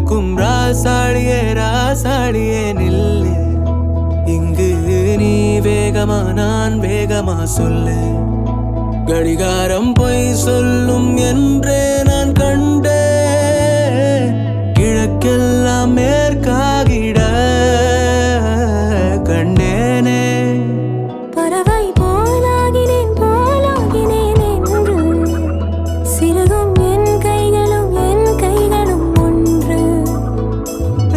இருக்கும் ராசாடியே ராசாடியே நில்லு. இங்கு நீ வேகமா நான் வேகமா சொல்லு. கடிகாரம் பொய் சொல்லும் என்றே நான் கண்டே. கிழக்கெல்லாம் மேற்காகிட கண்டேனே. பறவை போலாகினேன் போலாகினேன் என்று சிறுகும் என் கைகளும் ஒன்று.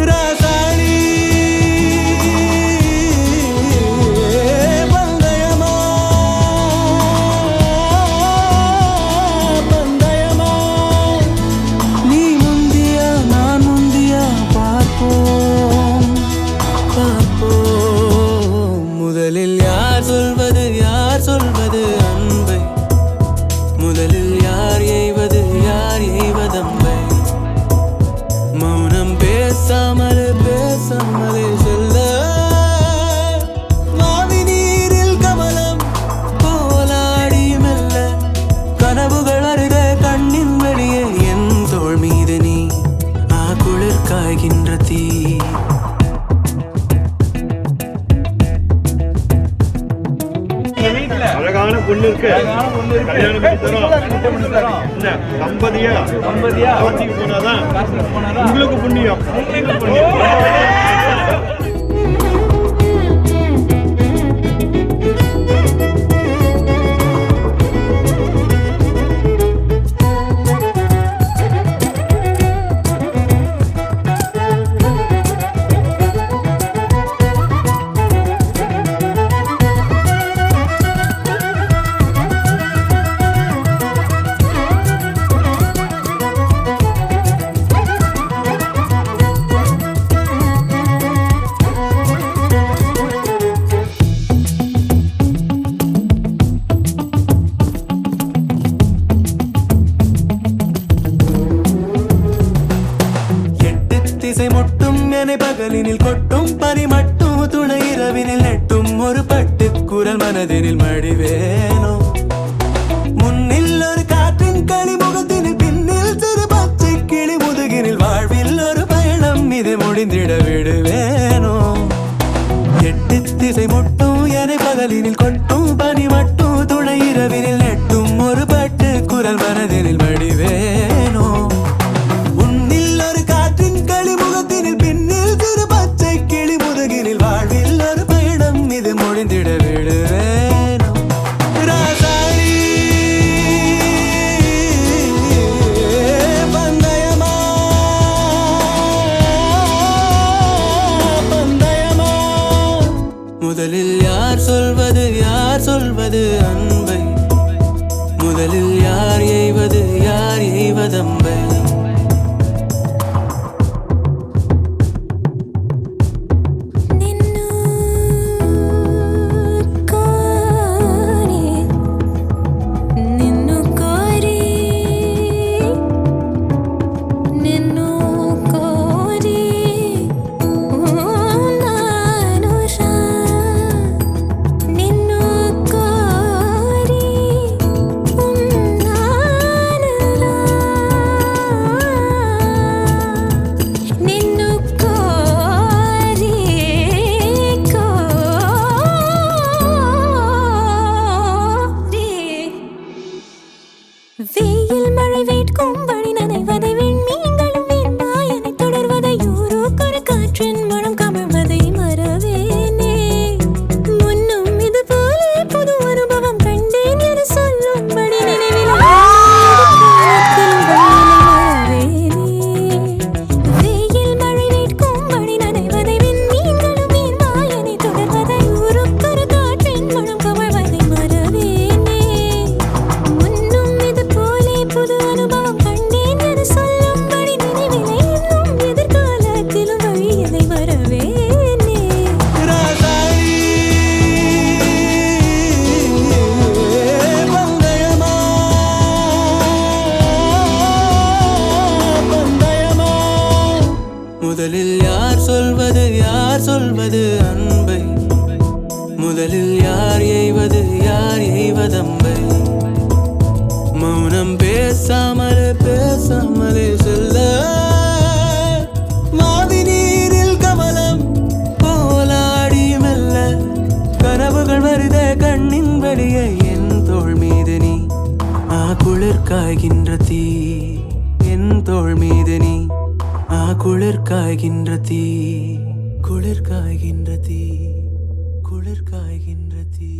ராசாடி பந்தயமா பந்தயமா. நீ முந்தியா நான் முந்தியா பார்ப்போம் பார்ப்போம். முதலில் யார் சொல்வது அன்பை? முதலில் யார் எய்வதம்பை? மௌனம் பேசாமலே செல்ல. மாவி நீரில் கமலம் போலாடி மெல்ல. கனவுகள் அருக கண்ணின் வெளியே என் தோள் மீது நீ குளிர் காய்கின்ற தீ. அழகான பொண்ணு இருக்கு. கல்யாணம் பண்ணி தரோம். என்ன தம்பதியா காட்சிக்கு போனாதான் உங்களுக்கு புண்ணியம். திசை முட்டும் என பகலினில் கொட்டும் பனி மட்டும் துணை இரவினில் நெட்டும் ஒரு பட்டு குரல் மனதினில் மடிவேனோ. முன்னில் ஒரு காற்றின் களி முகத்தினில் பின்னில் சிறு பச்சை கிளி முதுகினில் வாழ்வில் ஒரு பயணம் இது முடிந்திட விடுவேனோ. எட்டு திசை முட்டும் என பகலினில் கொட்டும் பனி மட்டும் துணை இரவினில் நெட்டும் ஒரு பட்டு குரல் மனதினில் மடிவேனோ. முடிந்திட விடுவேனோ. ராசாடி பந்தயமா பந்தயமா. முதலில் யார் சொல்வது அன்பை? முதலில் யார் எய்வதம்பை? காய்கின்ற தீ என் தோள் மீது நீ குளிர் காய்கின்ற தீ குளிர் காய்கின்ற தீ குளிர் காய்கின்ற தீ